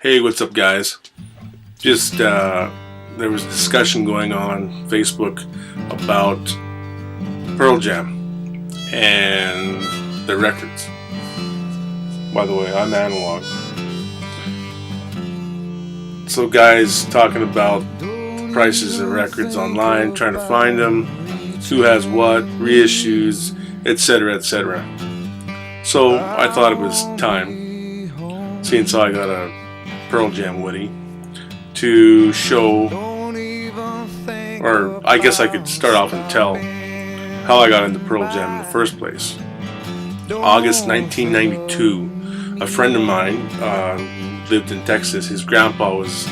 Hey, what's up, guys? Just, there was a discussion going on Facebook about Pearl Jam and their records. By the way, I'm analog. So guys talking about prices of records online, trying to find them, who has what, reissues, etc., etc. So I thought it was time, since I got a Pearl Jam Woody, to show, or I guess I could start off and tell how I got into Pearl Jam in the first place. August 1992, a friend of mine lived in Texas. His grandpa was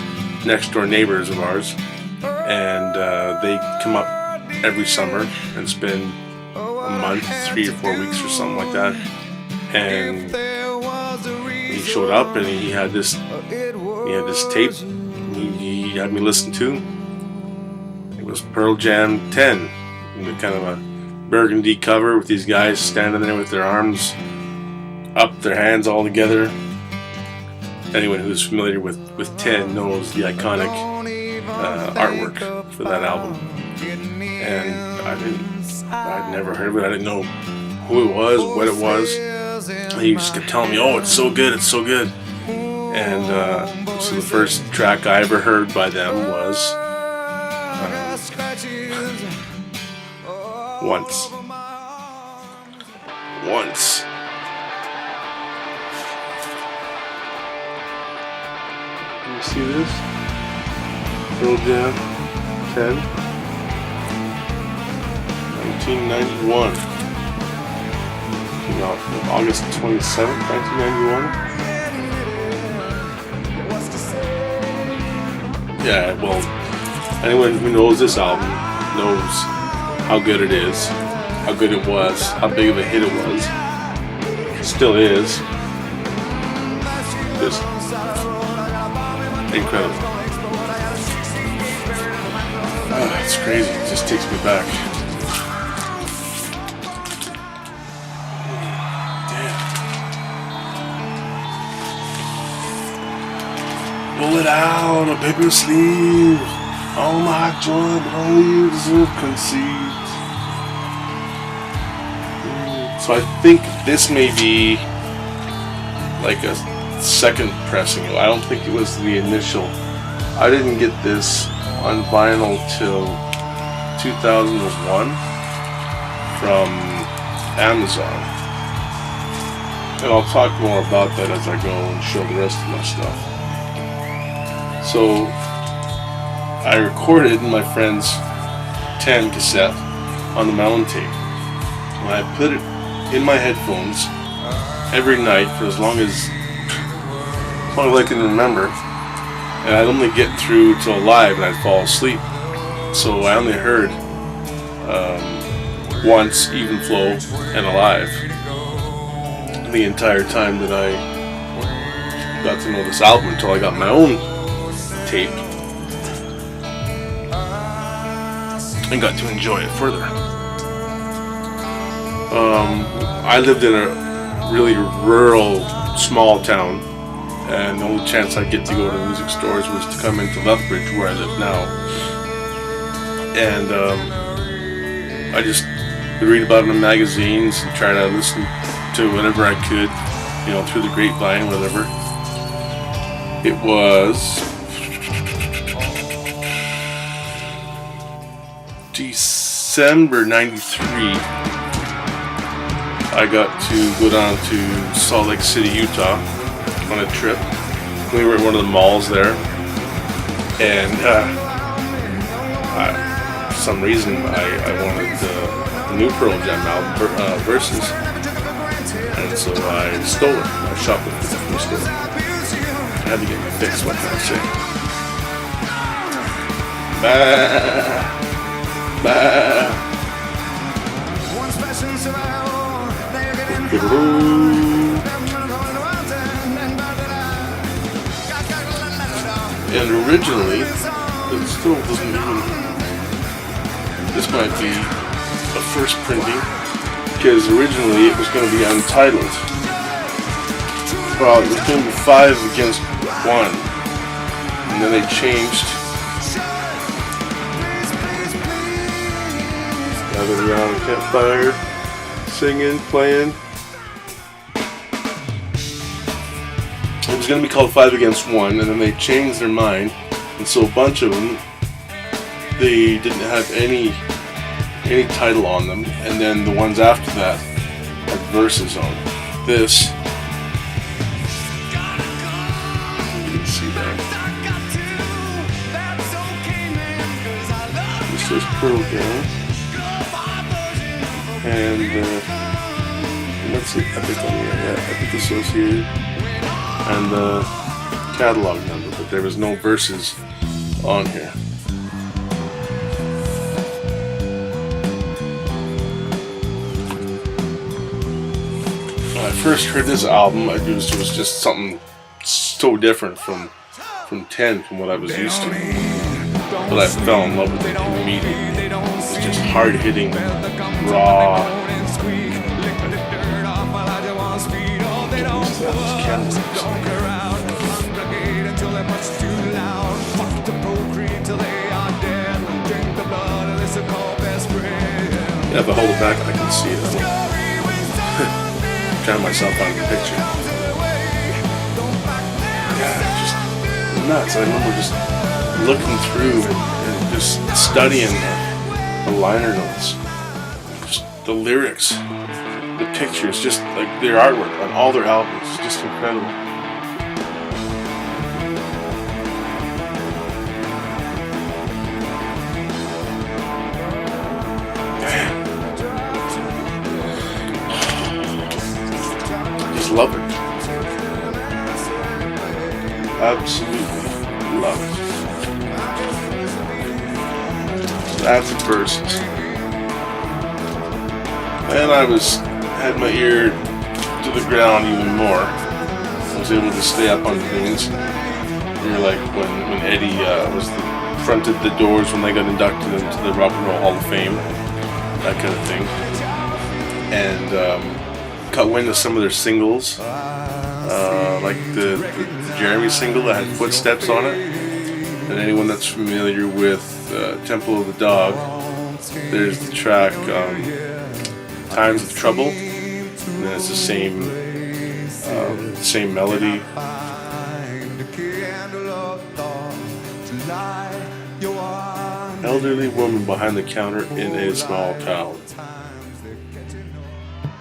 next door neighbors of ours, and they come up every summer and spend a month, 3 or 4 weeks or something like that. And he showed up and he had this tape he had me listen to. It was Pearl Jam 10, kind of a burgundy cover with these guys standing there with their arms up, their hands all together. Anyone who's familiar with 10 knows the iconic artwork for that album. And I'd never heard of it. I didn't know who it was, what it was. He just kept telling me, "Oh, it's so good, it's so good." And so the first track I ever heard by them was Once. Can you see this? Pearl Jam 10, 1991. Came out August 27th, 1991. Yeah, well, anyone who knows this album knows how good it is, how good it was, how big of a hit it was. Still is. Just incredible. It's crazy. It just takes me back. Roll it out, a paper sleeve. All my joy, but only you deserve conceit. So I think this may be like a second pressing. I don't think it was the initial. I didn't get this on vinyl till 2001 from Amazon. And I'll talk more about that as I go and show the rest of my stuff. So I recorded my friend's 10 cassette on the mountain tape, and I put it in my headphones every night for as long as I can remember, and I'd only get through till live and I'd fall asleep. So I only heard Once, Even Flow, and Alive the entire time that I got to know this album, until I got my own tape and got to enjoy it further. I lived in a really rural, small town, and the only chance I'd get to go to music stores was to come into Lethbridge, where I live now. And I just would read about it in magazines and try to listen to whatever I could, through the grapevine, whatever. It was December 93. I got to go down to Salt Lake City, Utah on a trip. We were at one of the malls there, and for some reason I wanted the new Pearl Jam album, Versus, and so I stole it. I shoplifted it from the store. I had to get my fix, what can I say? And originally, it still doesn't even. This might be a first printing, because originally it was going to be untitled. Well, it was going to be 5 against 1. And then they changed. Gathered around a campfire, singing, playing. It was going to be called 5 Against 1, and then they changed their mind. And so a bunch of them, they didn't have any title on them, and then the ones after that had verses on this. You can see that. This says Pearl Jam, and what's the Epic on here? Yeah, Epic Associated, and the catalog number, but there was no verses on here. When I first heard this album, it was just something so different from 10, from what I was used to. But I fell in love with it immediately. It was just hard-hitting, raw. Yeah, if I hold it back, I can see it. Drown myself out of the picture. Yeah, just nuts. I remember just looking through and just studying the liner notes, just the lyrics, the pictures, just like their artwork on all their albums. It's just incredible. Love it. Absolutely love it. That's verses. And I had my ear to the ground even more. I was able to stay up on things. You're like when Eddie fronted the Doors when they got inducted into the Rock and Roll Hall of Fame, that kind of thing. And caught wind of some of their singles, like the Jeremy single that had footsteps on it. And anyone that's familiar with Temple of the Dog, there's the track Times of Trouble, and then it's the same melody. Elderly woman behind the counter in a small town.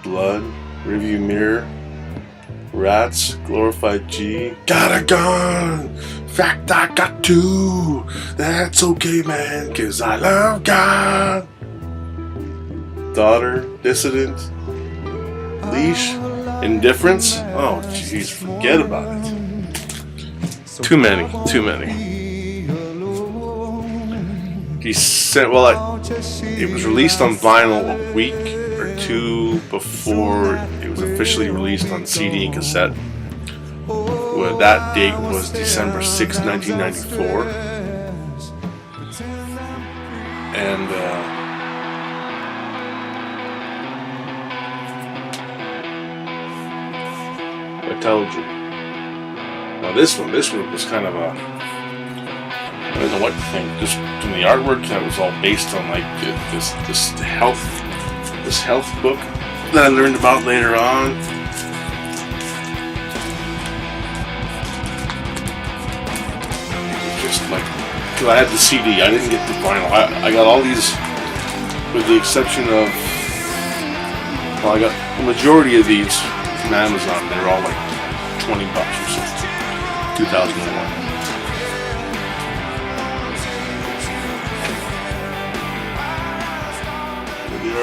Blood. Review mirror, rats, glorified G, got a gun, fact I got two, that's okay man, 'cause I love God. Daughter, dissident, leash, indifference, oh jeez, forget about it. Too many. He said, well, it was released on vinyl a week or two before it was officially released on CD and cassette. Well, that date was December 6, 1994. And I told you. Now this one was kind of a, I don't know what to think. Just from the artwork, that was all based on like this health book that I learned about later on. Just like, cause I had the CD, I didn't get the vinyl. I got all these, with the exception of, well, I got the majority of these from Amazon. They're all like $20 or something. 2001.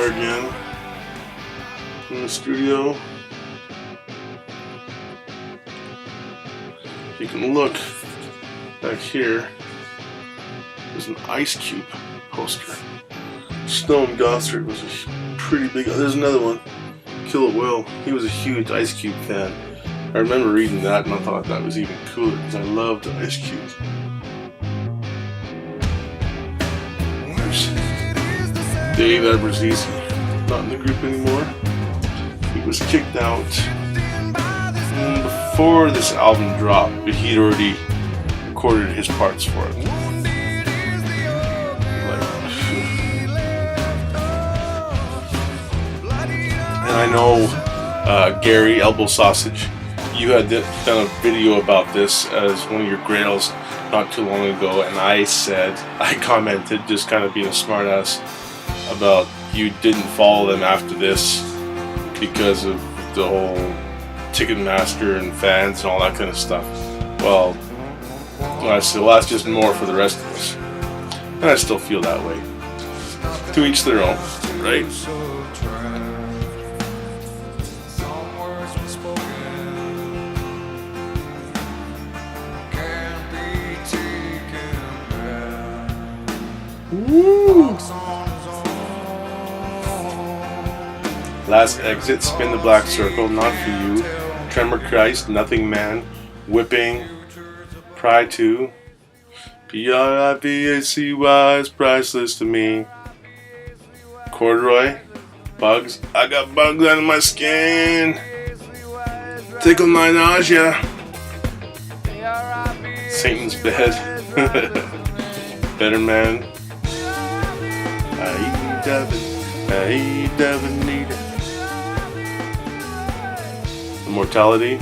Again in the studio. You can look back here. There's an Ice Cube poster. Stone Gossard was a pretty big. There's another one. Kill It Will. He was a huge Ice Cube fan. I remember reading that and I thought that was even cooler because I loved Ice Cube. Dave Abrazizi, not in the group anymore. He was kicked out before this album dropped, but he'd already recorded his parts for it. And I know Gary Elbow Sausage, you had done a video about this as one of your grails not too long ago, and I commented, just kind of being a smartass, about you didn't follow them after this because of the whole Ticketmaster and fans and all that kind of stuff. Well, I said, well, that's just more for the rest of us, and I still feel that way. To each their own, right? Woo! Last Exit, Spin the Black Circle, Not For You, Tremor Christ, Nothing Man, Whipping, Pride 2, P-R-I-V-A-C-Y is priceless to me, Corduroy, Bugs, I got bugs under my skin, Tickle My Nausea, Satan's Bed, Better Man, Immortality,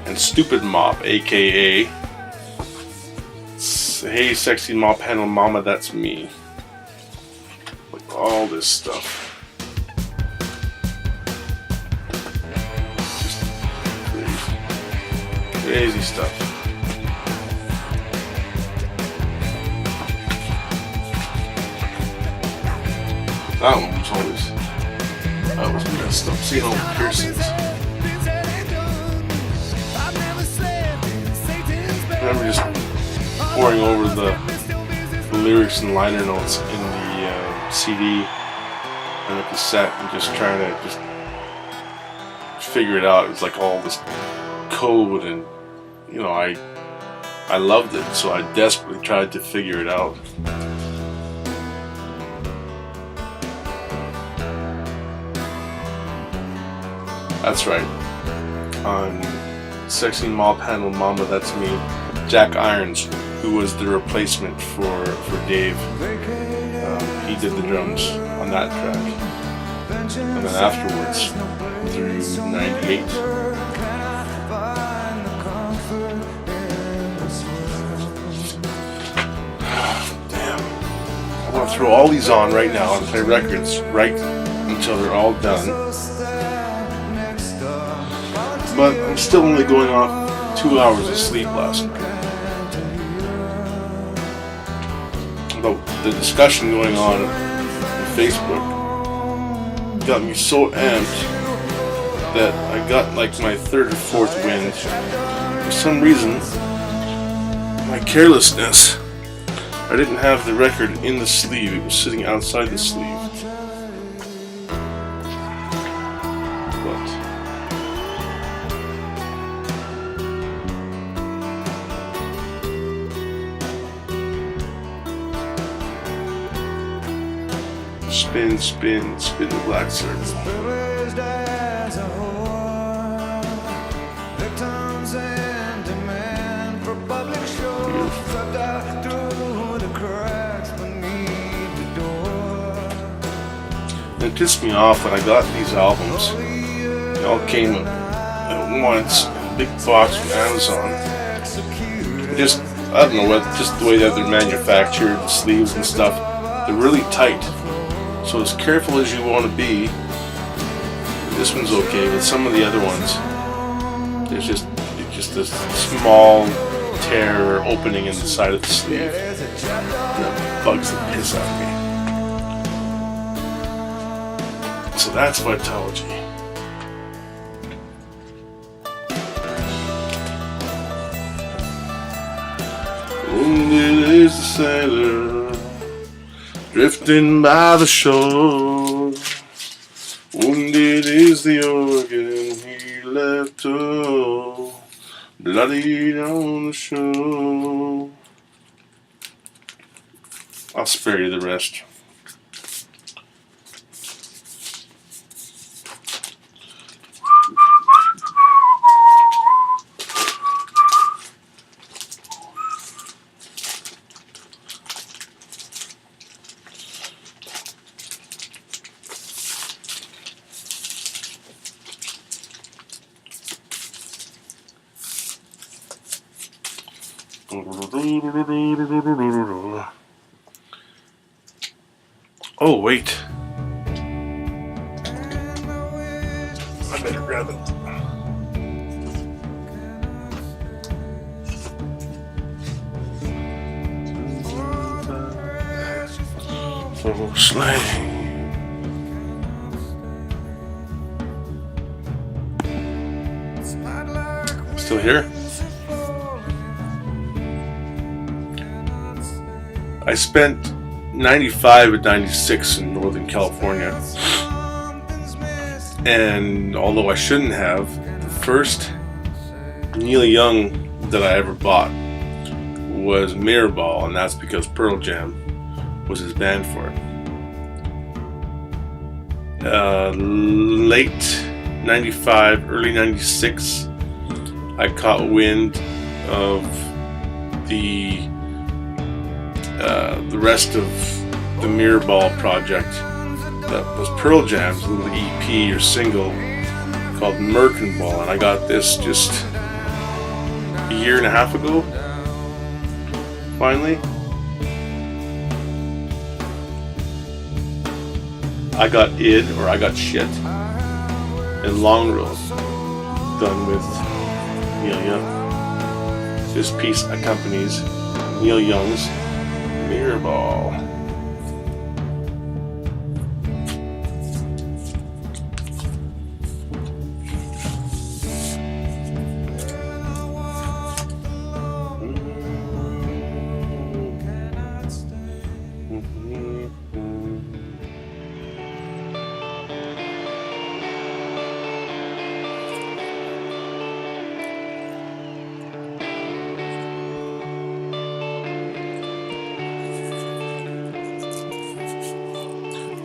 and Stupid Mop, aka Hey Sexy Mop Handle Mama, That's Me. Like all this stuff. Just crazy stuff. That one was messed up. Seeing all the piercings. I remember just pouring over the lyrics and liner notes in the CD and the cassette and just trying to just figure it out. It was like all this code, and I loved it, so I desperately tried to figure it out. That's right. On Sexy Mop Handle Mama, That's Me, Jack Irons, who was the replacement for Dave, he did the drums on that track. And then afterwards, through '98, damn, I want to throw all these on right now and play records right until they're all done. But I'm still only going off 2 hours of sleep last night. But the discussion going on Facebook got me so amped that I got like my third or fourth wind. For some reason, my carelessness, I didn't have the record in the sleeve. It was sitting outside the sleeve. Spin, spin, spin the black circle. It pissed me off when I got these albums. They all came at once in a big box from Amazon. I don't know what, just the way that they're manufactured, the sleeves and stuff, they're really tight. So as careful as you want to be, this one's okay, but some of the other ones, there's just this small tear or opening in the side of the sleeve that bugs the piss out of me. So that's Vitology. Wounded is the sailor, drifting by the shore. Wounded is the organ he left bloodied on the shore. I'll spare you the rest. Oh, wait. I better grab it. Oh, slang. Still here? I spent 95 and 96 in Northern California, and although I shouldn't have, the first Neil Young that I ever bought was Mirror Ball, and that's because Pearl Jam was his band for it. Late 95, early 96, I caught wind of the rest of the Mirror Ball project that was Pearl Jam's little EP or single called Merkin Ball, and I got this just a year and a half ago, finally. I Got Id, or I Got Shit, and Long Road, done with Neil Young. This piece accompanies Neil Young's Mirror Ball.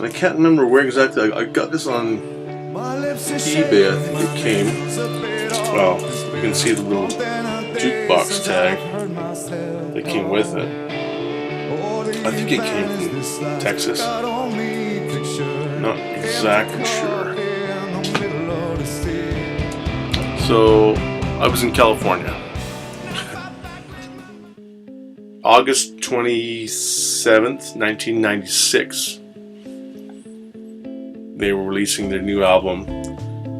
I can't remember where exactly. I got this on eBay, I think it came. Well, you can see the little jukebox tag that came with it. I think it came from Texas. Not exactly sure. So, I was in California. August 27th, 1996. They were releasing their new album,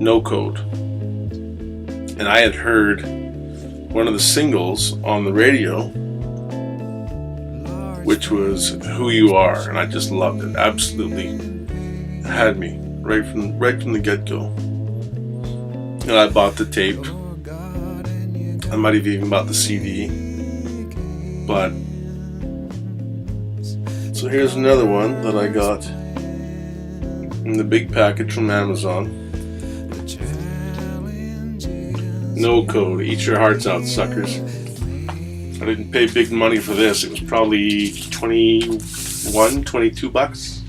No Code. And I had heard one of the singles on the radio, which was Who You Are, and I just loved it. Absolutely had me right from the get-go. And I bought the tape. I might have even bought the CD. But so here's another one that I got in the big package from Amazon. No Code. Eat your hearts out, suckers. I didn't pay big money for this. It was probably 21, 22 bucks.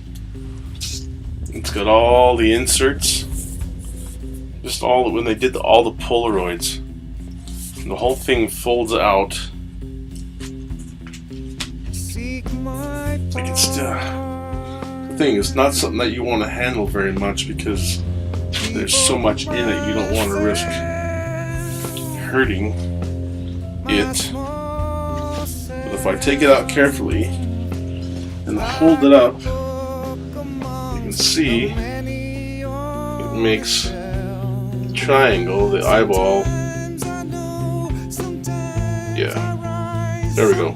It's got all the inserts. Just all when they did all the Polaroids. And the whole thing folds out. Like it's still. Thing is not something that you want to handle very much because there's so much in it you don't want to risk hurting it. But if I take it out carefully and hold it up, you can see it makes the triangle, the eyeball. Yeah, there we go.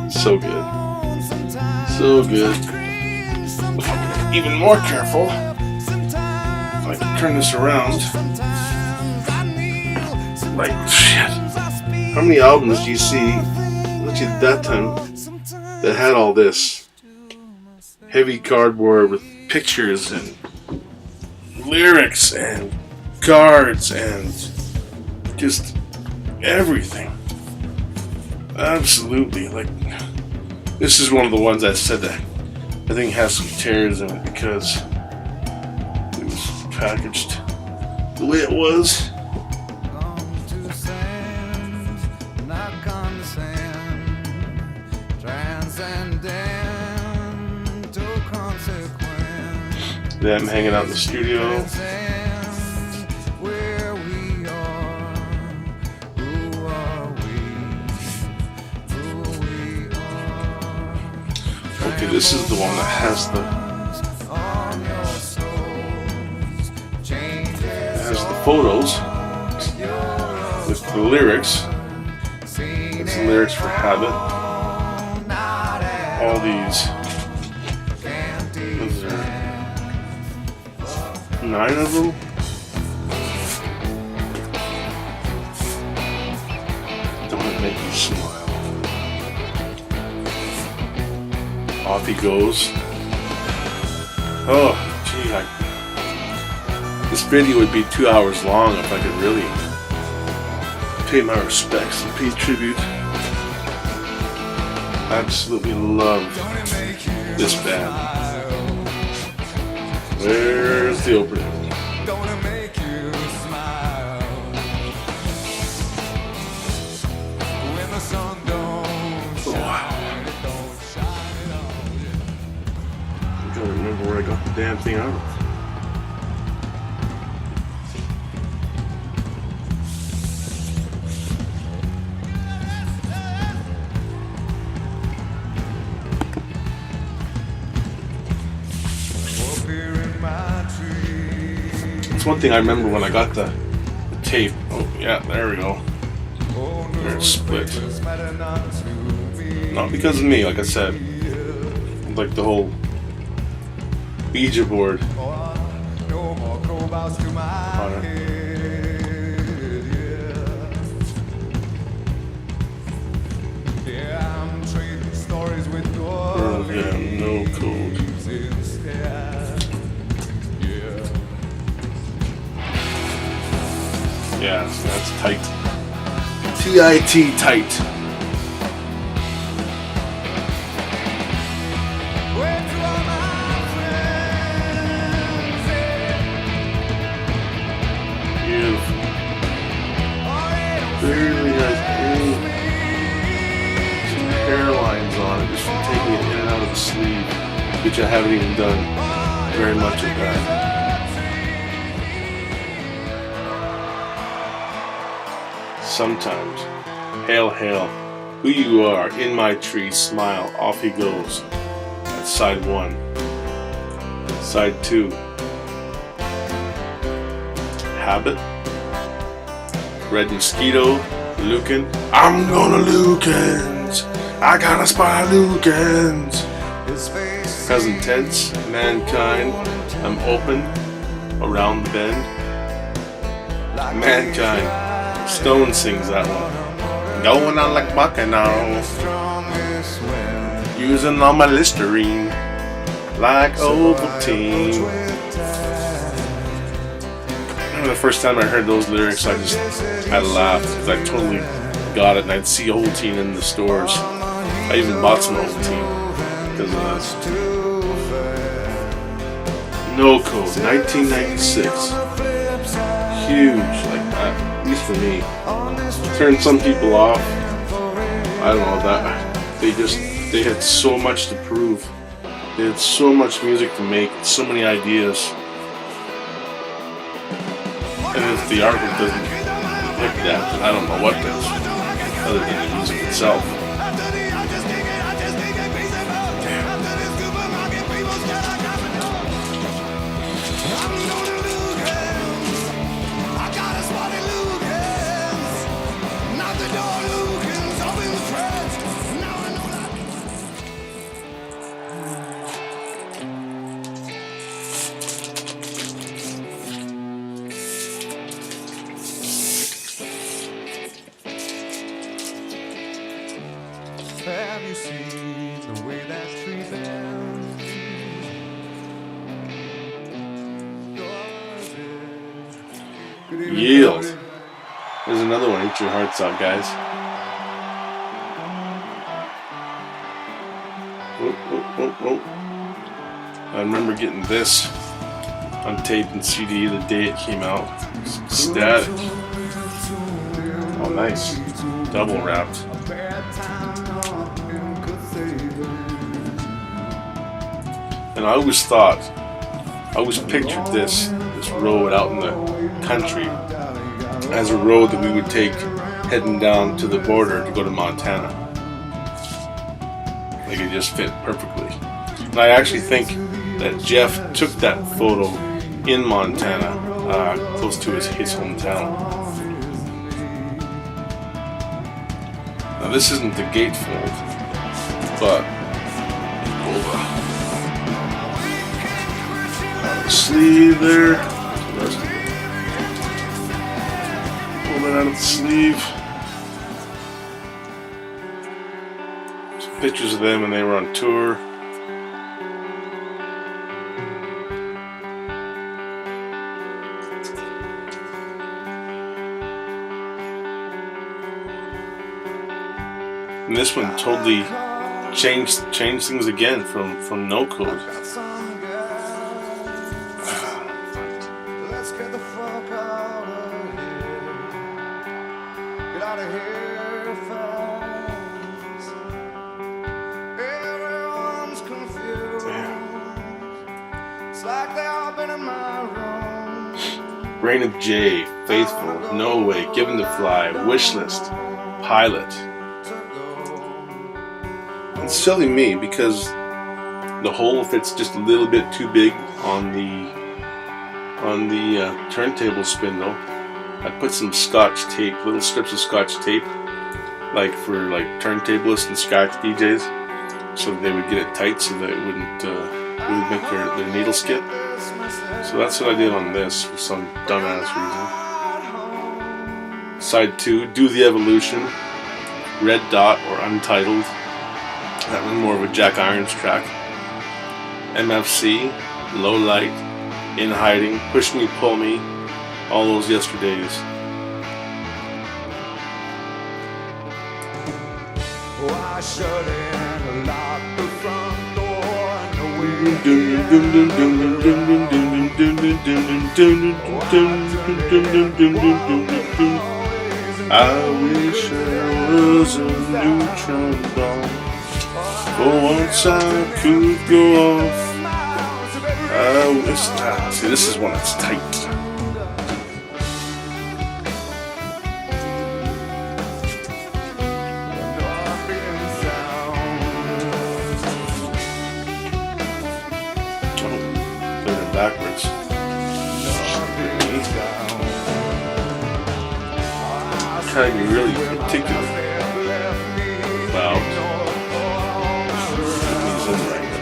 So good. So good. Even more careful. If I can turn this around. Like, shit. How many albums do you see, actually at that time, that had all this? Heavy cardboard with pictures and lyrics and cards and just everything. Absolutely. Like, this is one of the ones I said that I think has some tears in it because it was packaged the way it was. Them hanging out in the studio. This is the one that has the photos with the lyrics. It's the lyrics for Habit. All these. Is there 9 of them? Don't it make you smile? Off he goes. Oh, gee, this video would be 2 hours long if I could really pay my respects and pay tribute. Absolutely love this band. Where's the opening? Oh, wow. I'm trying to remember where I got the damn thing out of. It's one thing I remember when I got the tape. Oh yeah, there we go. There it's split. Not because of me, like I said. Like the whole Ouija board on it. Oh yeah, no code. Yeah, so that's tight. T-I-T, tight. Beautiful. Barely has any hairlines on it just from taking it in and out of the sleeve, which I haven't even done very much of that. Sometimes, hail, hail, who you are, in my tree, smile, off he goes. That's side 1. Side 2. Habit. Red Mosquito, Lucan. I'm gonna Lucans. I got a spot of Lucans. Cousin Ted's, Mankind. I'm open, around the bend. Mankind. Stone sings that one. Going on like Bacchanal. Using all my Listerine. Like Ovaltine. I remember the first time I heard those lyrics, I laughed because I totally got it, and I'd see Ovaltine in the stores. I even bought some Ovaltine because of this. No Code, 1996. Huge, like that. At least for me. Turned some people off. I don't know that. They had so much to prove. They had so much music to make, so many ideas. And if the artwork doesn't hit that, then I don't know what does, other than the music itself. Have you seen the way that tree bends? Yield. There's another one. Eat your hearts out, guys. Oh, oh, oh, oh. I remember getting this on tape and CD the day it came out. Static. Oh, nice. Double wrapped. And I always pictured this road out in the country as a road that we would take heading down to the border to go to Montana. Like it just fit perfectly. And I actually think that Jeff took that photo in Montana, close to his hometown. Now this isn't the gatefold, but sleeve there. Pull that out of the sleeve. Some pictures of them when they were on tour. And this one totally changed things again from no code. Let's get the fuck out of here. Get out of here fast. Everyone's confused. It's like they all been in my room. Brain of J, Faithful, No Way, Given to Fly, Wishlist, Pilot. It's silly me because the hole fits just a little bit too big on the turntable spindle. I put some Scotch tape, little strips of Scotch tape, like for like turntablists and scratch DJs, so that they would get it tight so that it wouldn't make their needle skip. So that's what I did on this for some dumbass reason. Side 2, Do the Evolution, Red Dot or Untitled. That was more of a Jack Irons track. MFC, Low Light, In Hiding, Push Me, Pull Me, All Those Yesterdays. Why shut and lock the front door? No I wish there was a new trombone. For once I could go off. See, this is one that's tight. Oh, put it backwards. Trying to be really particular about these in right now.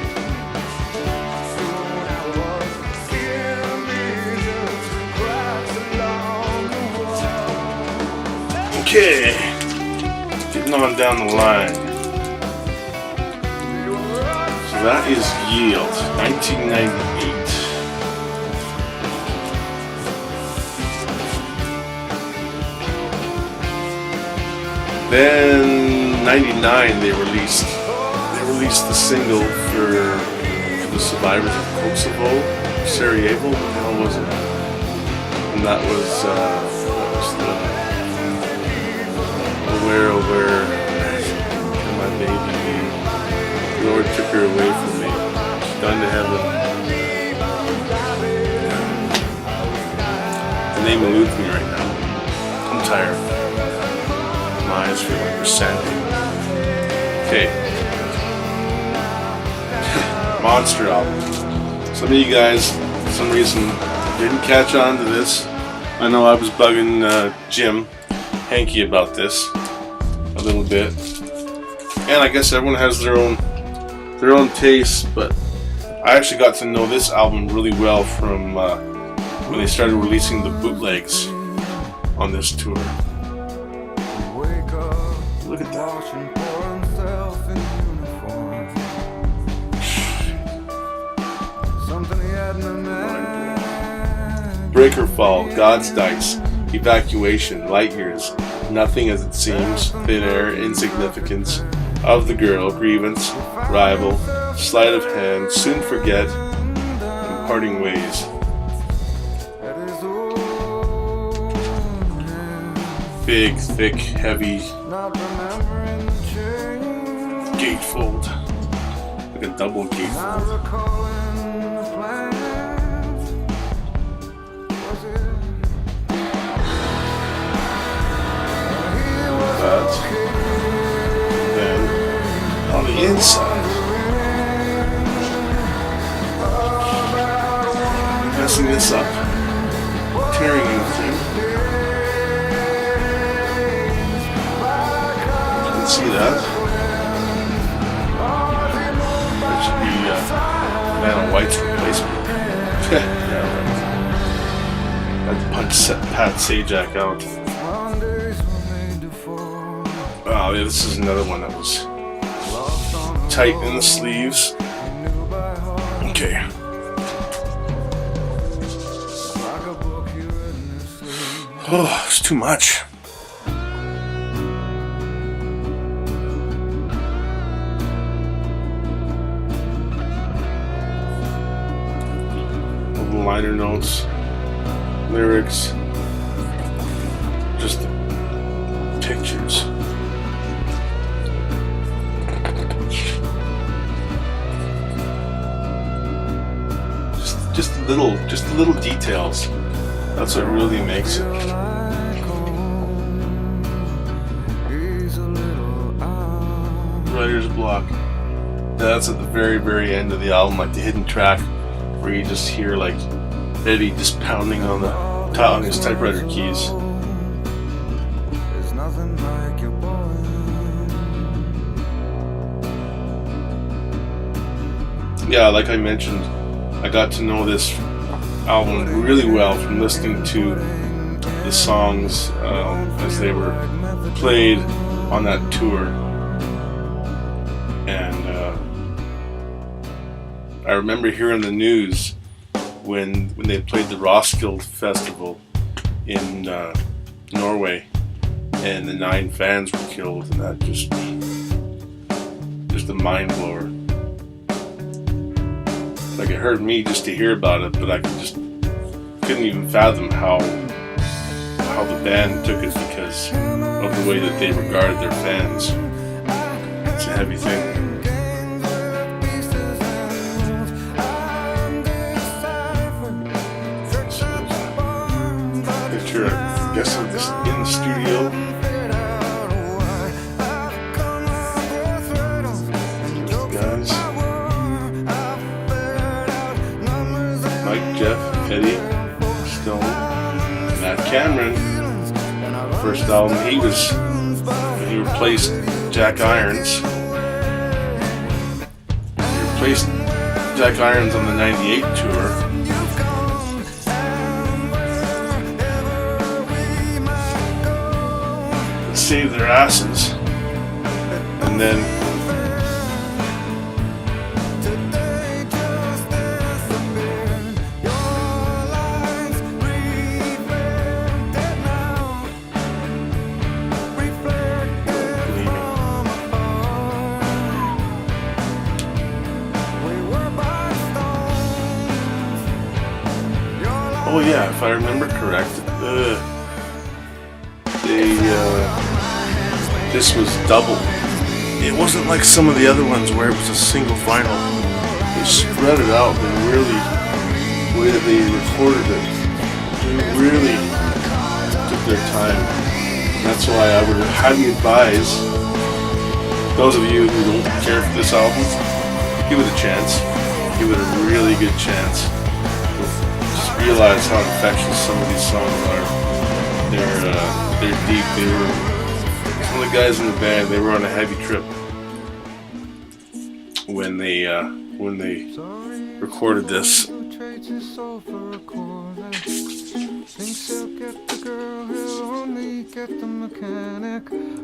Okay, getting on down the line. So that is Yield, 1998. Then 99 they released the single for the survivors of Kosovo, Sarajevo. What the hell was it? And that was the Where can my baby be? The Lord took her away from me. She's gone to heaven. The name eludes me right now. I'm tired. My eyes feel like they're sanding. Okay. Monster album. Some of you guys, for some reason, didn't catch on to this. I know I was bugging Jim, Hanky, about this a little bit. And I guess everyone has their own taste, but I actually got to know this album really well from when they started releasing the bootlegs on this tour. Look at that. Breaker Fall, God's Dice, Evacuation, Light Years, Nothing as It Seems, Thin Air, Insignificance, Of the Girl, Grievance, Rival, Sleight of Hand, Soon Forget, and Parting Ways. Big, thick, heavy gatefold. Like a double gatefold. But then on the inside, this up, tearing anything. You can see that. That should be Vanna White's replacement. Yeah, right. I'd punch Pat Sajak out. Oh yeah, this is another one that was tight in the sleeves. Okay. Oh, it's too much. Little liner notes, lyrics, just the pictures. Just the little details. That's what really makes it. Writer's block. That's at the very, very end of the album, like the hidden track, where you just hear like Eddie just pounding on his typewriter keys. Yeah, like I mentioned, I got to know this album really well from listening to the songs as they were played on that tour. And I remember hearing the news when they played the Roskilde Festival in Norway, and the 9 fans were killed, and that just a mind blower. Like, it hurt me just to hear about it, but I couldn't even fathom how the band took it because of the way that they regarded their fans. It's a heavy thing. Picture, I guess, of this in the studio. Guys. Mike, Jeff, Eddie, Stone, Matt Cameron. First album, he replaced Jack Irons. He replaced Jack Irons on the '98 tour. Saved their asses, and then oh yeah, if I remember correct, this was double. It wasn't like some of the other ones where it was a single vinyl. They spread it out. They really, the way that they recorded it, they really took their time. And that's why I would highly advise those of you who don't care for this album, give it a chance. Give it a really good chance. Just realize how infectious some of these songs are. They're deep. They were some of the guys in the band. They were on a heavy trip when they recorded this.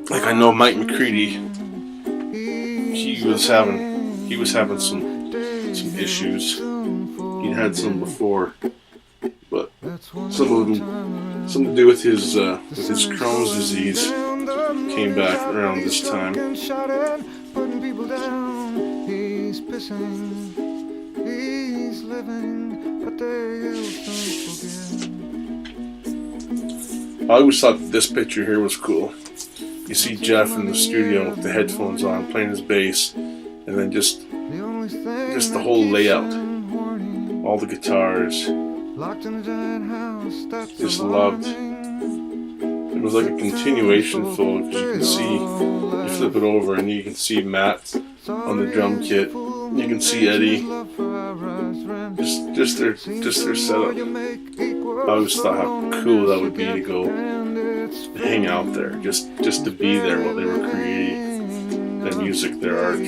Like, I know Mike McCready, he was having some issues. He'd had some before, but some of them, something to do with his Crohn's disease, came back around this time. I always thought this picture here was cool. You see Jeff in the studio with the headphones on, playing his bass, and then just the whole layout, all the guitars. Just loved. It was like a continuation full, because you can see, you flip it over and you can see Matt on the drum kit. You can see Eddie Just their setup. I always thought how cool that would be to go hang out there, just to be there while they were creating their music, their art.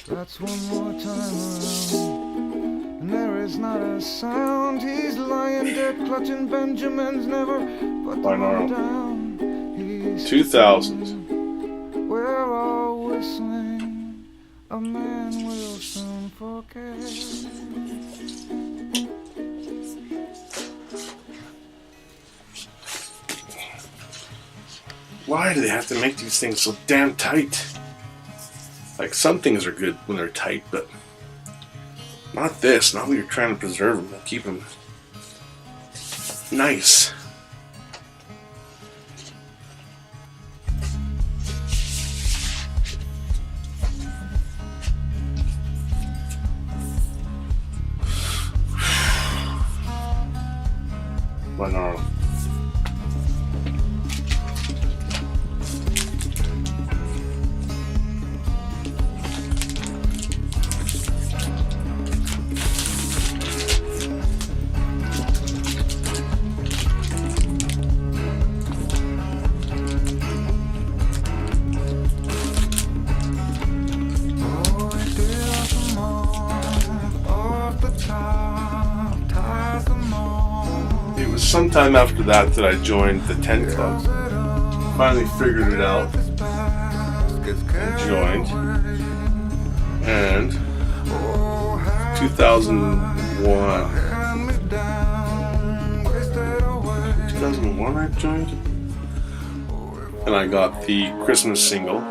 That's one more time around, and there is not a sound. He's lying dead, clutching Benjamins, never put the money down. 2000. We're all whistling, a man will soon forget. Why do they have to make these things so damn tight? Like, some things are good when they're tight, but not this. Not when you're trying to preserve them and keep them nice. Binaural. Sometime after that I joined the 10 Club. Finally figured it out and joined. And 2001 I joined. And I got the Christmas single.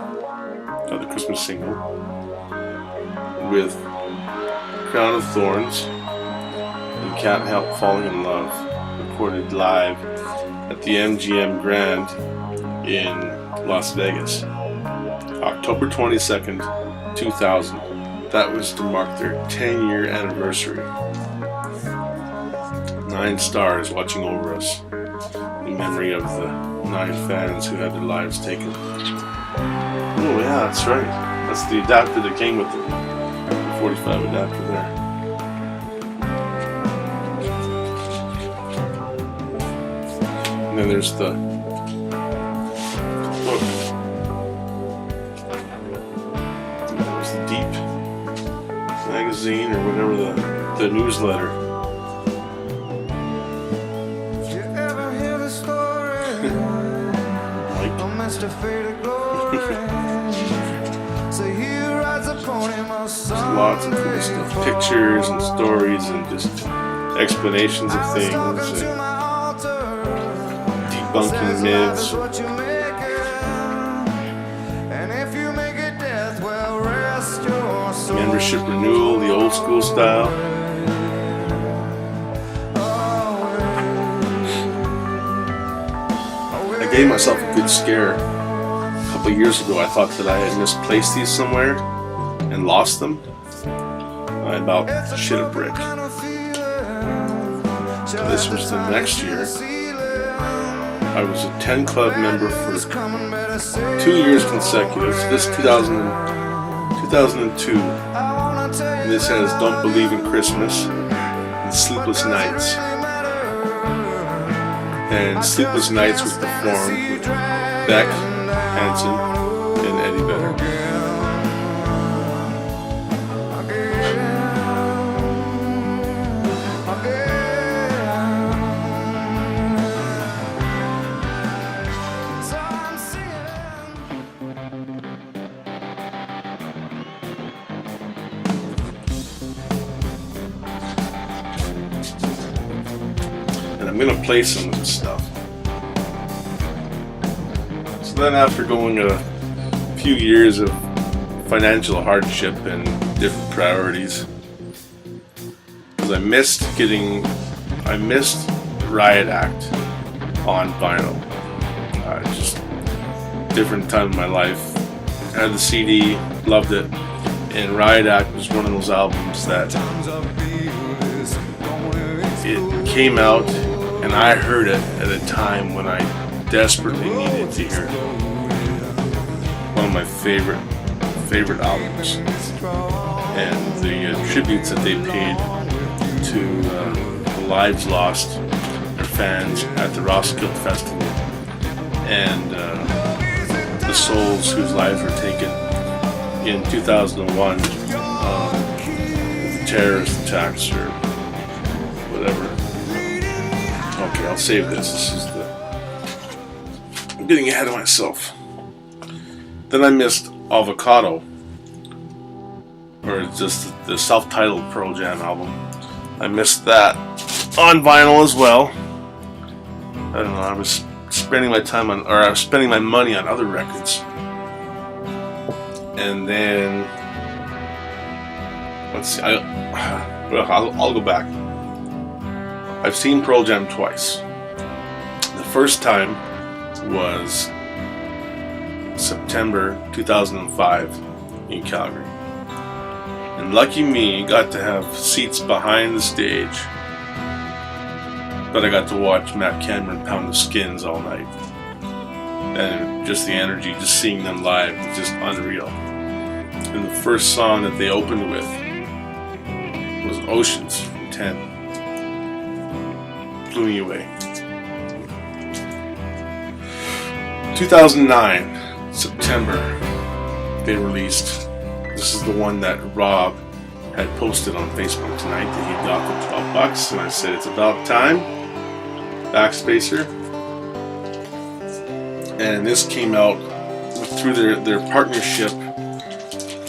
With Crown of Thorns and Can't Help Falling in Love. Recorded live at the MGM Grand in Las Vegas, October 22nd, 2000. That was to mark their 10-year anniversary. 9 stars watching over us in memory of the 9 fans who had their lives taken. Oh yeah, that's right. That's the adapter that came with it. The 45 adapter there. And then there's the book. There's the Deep magazine or whatever, the newsletter. If you ever hear the story Like of Mr. Faded Glory, so he rides upon him a there's lots of cool stuff. Pictures and stories and just explanations of things and debunking myths. Membership renewal, the old school style. I gave myself a good scare a couple of years ago. I thought that I had misplaced these somewhere and lost them. I about shit a brick. This was the next year. I was a 10 Club member for 2 years consecutive. So this 2002. And this has Don't Believe in Christmas and Sleepless Nights. And Sleepless Nights was performed with Beck Hansen and Eddie Vedder. I'm gonna play some of this stuff. So then, after going a few years of financial hardship and different priorities, because I missed Riot Act on vinyl. Just different time in my life. I had the CD, loved it, and Riot Act was one of those albums that it came out. And I heard it at a time when I desperately needed to hear it. One of my favorite favorite albums, and the tributes that they paid to the lives lost, their fans at the Roskilde Festival, and the souls whose lives were taken in 2001 with the terrorist attacks or whatever. Okay, I'll save this. I'm getting ahead of myself. Then I missed Avocado, or just the self-titled Pearl Jam album. I missed that on vinyl as well. I don't know. I was spending my money on other records. And then let's see. I'll go back. I've seen Pearl Jam twice. The first time was September 2005 in Calgary. And lucky me, got to have seats behind the stage. But I got to watch Matt Cameron pound the Skins all night. And just the energy, just seeing them live was just unreal. And the first song that they opened with was Oceans from 10. Blew me away. 2009, September, they released. This is the one that Rob had posted on Facebook tonight that he got for $12, and I said it's about time. Backspacer. And this came out through their partnership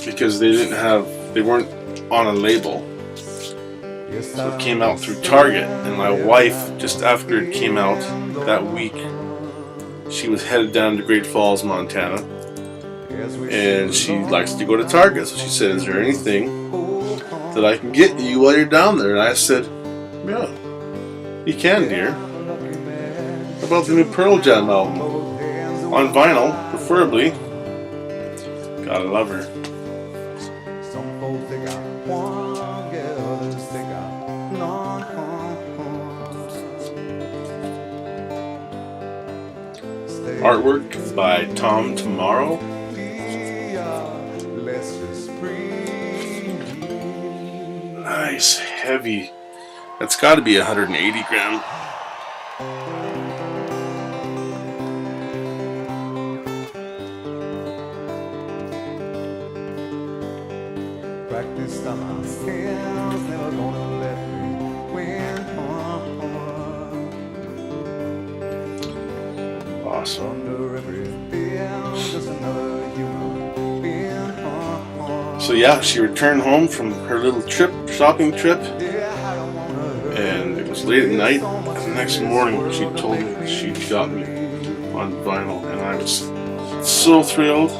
because they weren't on a label. So it came out through Target, and my wife, just after it came out that week, she was headed down to Great Falls, Montana, and she likes to go to Target. So she said, "Is there anything that I can get you while you're down there?" And I said, "Yeah, you can, dear. How about the new Pearl Jam album? On vinyl, preferably. Gotta love her." Artwork by Tom Tomorrow. Nice, heavy. That's got to be 180 gram. Practice on myself, never gonna let me win. Awesome. Under everything, just another human being. So yeah, she returned home from her little shopping trip, and it was late at night. And the next morning, she told me that she got me on vinyl, and I was so thrilled.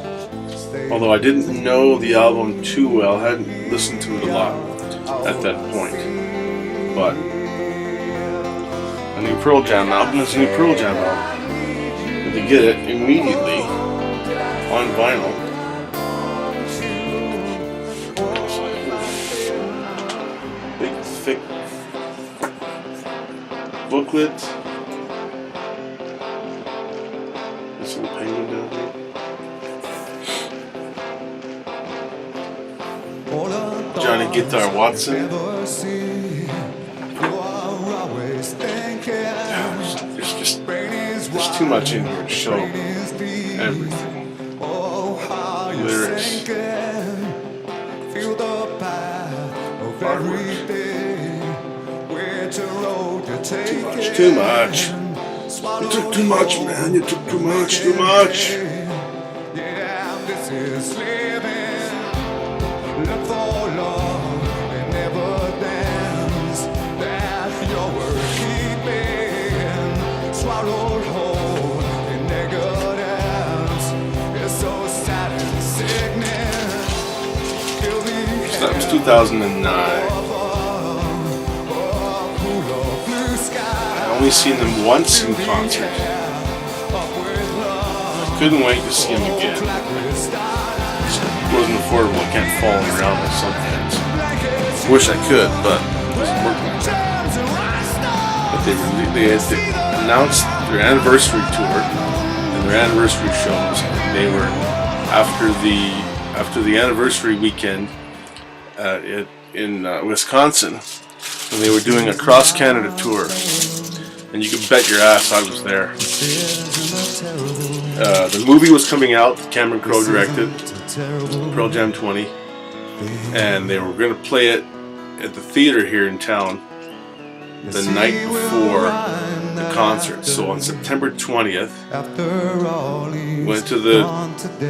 Although I didn't know the album too well, hadn't listened to it a lot at that point. But a new Pearl Jam album is a new Pearl Jam album. And to get it immediately on vinyl. Big, thick booklet. This little penguin down here. Johnny Guitar Watson. There's too much in here to show everything. Lyrics. Artwork. Too much. You took too much, man. You took too much. Look for love and never dance. That's your word keeping. Swallowed whole in negatives. It's so sad and sickening. So that was 2009. I only seen them once in concert. I couldn't wait to see them again. Wasn't affordable. I can't follow them around like some fans. Wish I could, but it doesn't work like that. But they announced their anniversary tour and their anniversary shows. And they were after the after the anniversary weekend in Wisconsin, when they were doing a cross-Canada tour. And you can bet your ass I was there. The movie was coming out, Cameron Crowe directed, Pearl Jam 20. And they were going to play it at the theater here in town the night before the concert. So on September 20th, went to the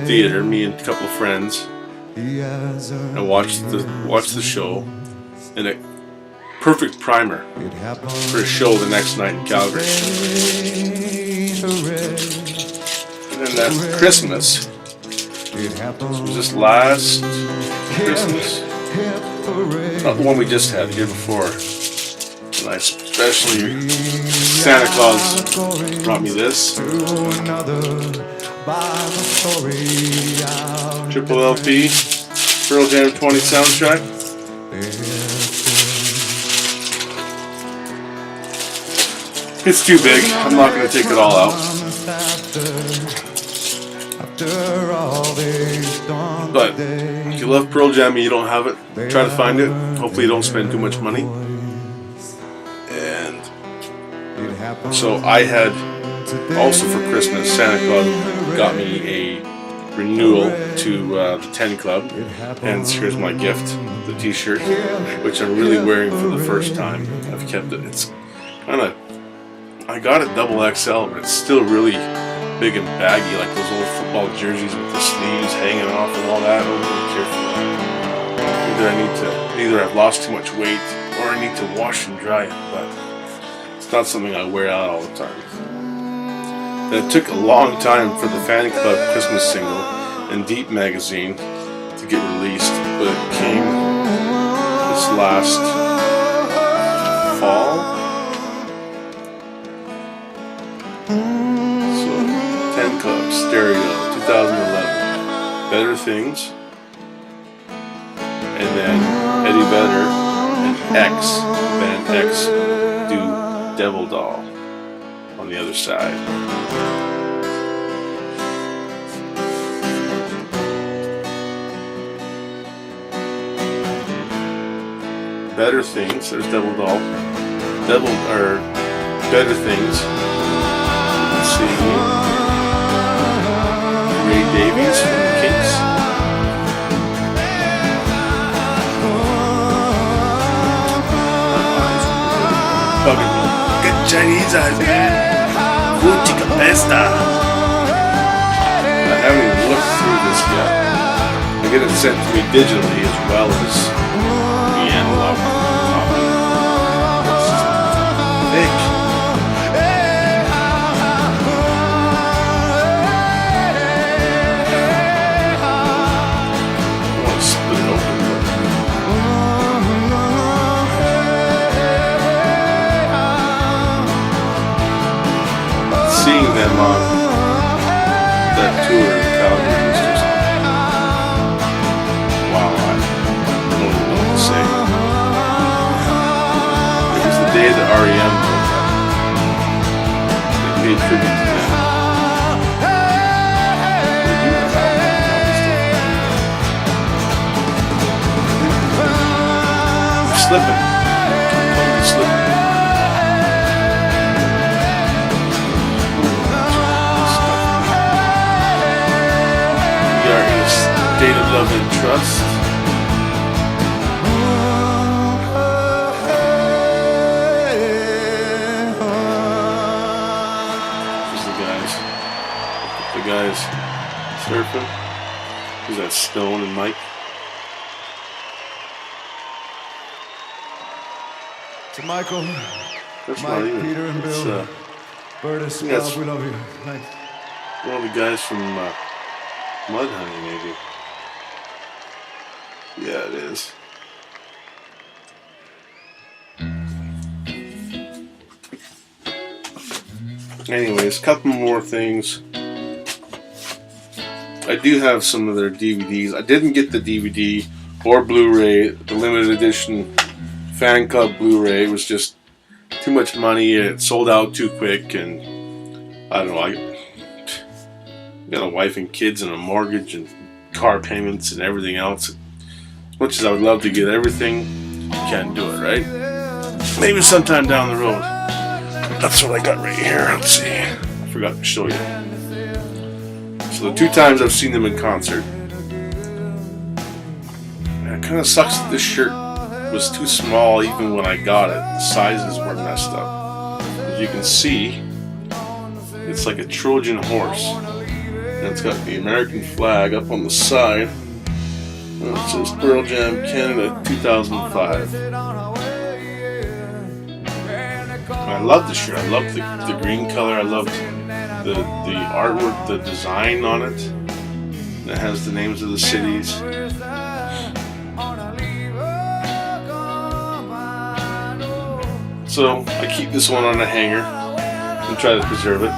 theater, me and a couple of friends, and watched the show. And a perfect primer for a show the next night in Calgary. And then that Christmas, was this last Christmas? Not the one we just had, the year before. And I especially, Santa Claus brought me this. Triple LP, Pearl Jam 20 soundtrack. It's too big. I'm not going to take it all out. But if you love Pearl Jam and you don't have it, try to find it. Hopefully you don't spend too much money. And so I had, also for Christmas, Santa Claus got me a renewal to the 10 Club. And here's my gift, the t-shirt, which I'm really wearing for the first time. I've kept it. It's kind of, I got it double XL, but it's still really big and baggy, like those old football jerseys with the sleeves hanging off and all that. I don't really care for that. Either I've lost too much weight or I need to wash and dry it, but it's not something I wear out all the time. And it took a long time for the Fan Club Christmas single in Deep magazine to get released, but it came this last fall. 10 Club Stereo 2011, Better Things, and then Eddie Vedder and Band X do Devil Doll on the other side. Better Things, there's Devil Doll, Better Things. Let's see. Ray Davies from the Kinks. Fucking good Chinese eyes, man. Good chica pesta. I haven't even looked through this yet. I get it sent to me digitally as well as the analog copy. It's just thick. Seeing them on that tour in Calgary was just, wow, I don't even know what to say. It was the day that REM broke up. They paid tribute to them. They do have albums. I'm slipping. I'm totally slipping. State of love and trust. There's the guys surfing. Who's that, Stone and Mike? To Michael, That's Mike, not even, Peter, and it's, Bill. Burtis, that's we love you. Thanks. one of the guys from Mudhoney, maybe. Yeah, it is. Anyways, a couple more things. I do have some of their DVDs. I didn't get the DVD or Blu-ray, the limited edition Fan Club Blu-ray. It was just too much money. It sold out too quick, and I don't know. I got a wife and kids and a mortgage and car payments and everything else. As much as I would love to get everything, you can't do it, right? Maybe sometime down the road. That's what I got right here. Let's see. I forgot to show you. So the 2 times I've seen them in concert. And it kind of sucks that this shirt was too small even when I got it. The sizes were messed up. As you can see, it's like a Trojan horse. And it's got the American flag up on the side. And it says Pearl Jam Canada 2005. And I love the shirt. I love the green color. I love the artwork, the design on it. And it has the names of the cities. So I keep this one on a hanger and try to preserve it.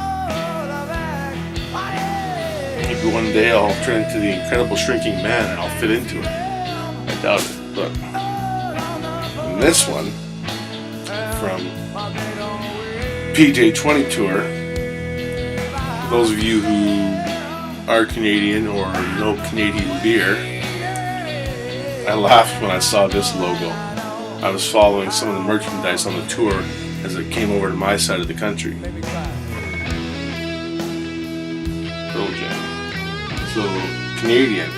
Maybe one day I'll turn into the Incredible Shrinking Man and I'll fit into it. I doubt it, but and this one from PJ20 Tour. For those of you who are Canadian or know Canadian beer, I laughed when I saw this logo. I was following some of the merchandise on the tour as it came over to my side of the country. Pearl Jam. So, Canadian.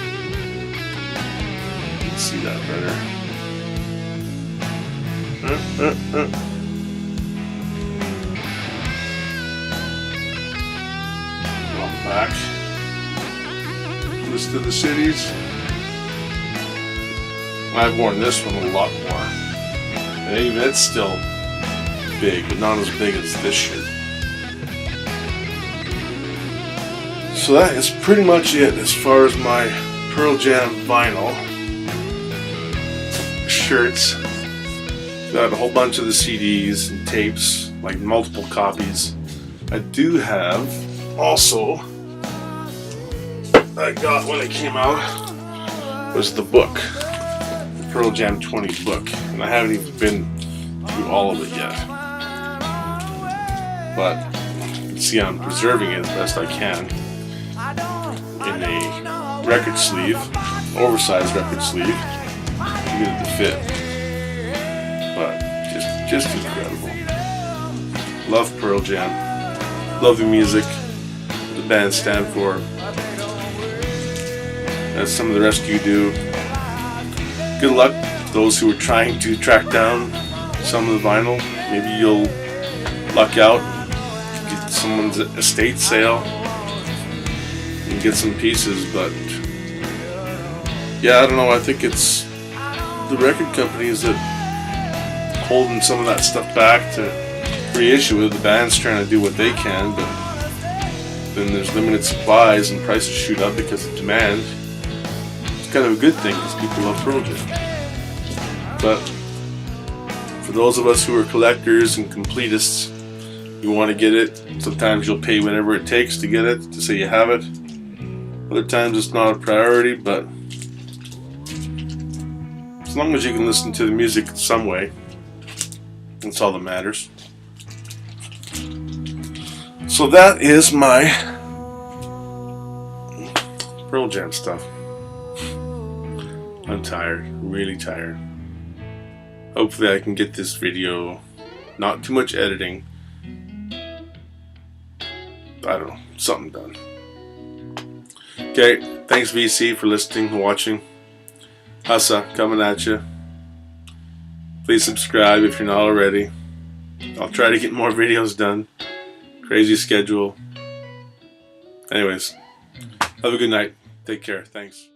You can see that better. On the back. List of the cities. I've worn this one a lot more. And even it's still big, but not as big as this shirt. So that is pretty much it as far as my Pearl Jam vinyl shirts. Got a whole bunch of the CDs and tapes, like multiple copies. I do have also, I got when it came out, was the book. Pearl Jam 20 book, and I haven't even been through all of it yet. But you can see I'm preserving it as best I can in a record sleeve, oversized record sleeve, to get it to fit. But just incredible. Love Pearl Jam. Love the music. The band stand for. As some of the rest of you do. Good luck to those who are trying to track down some of the vinyl. Maybe you'll luck out, get someone's estate sale, and get some pieces. But yeah, I don't know. I think it's the record companies that holding some of that stuff back to reissue it. The band's trying to do what they can, but then there's limited supplies and prices shoot up because of demand. Kind of a good thing because people love Pearl Jam. But for those of us who are collectors and completists, you want to get it. Sometimes you'll pay whatever it takes to get it, to say you have it. Other times it's not a priority, but as long as you can listen to the music in some way, that's all that matters. So that is my Pearl Jam stuff. I'm tired, really tired. Hopefully I can get this video, not too much editing. I don't know, something done. Okay, thanks VC for listening and watching. Hassa coming at you. Please subscribe if you're not already. I'll try to get more videos done. Crazy schedule. Anyways, have a good night. Take care. Thanks.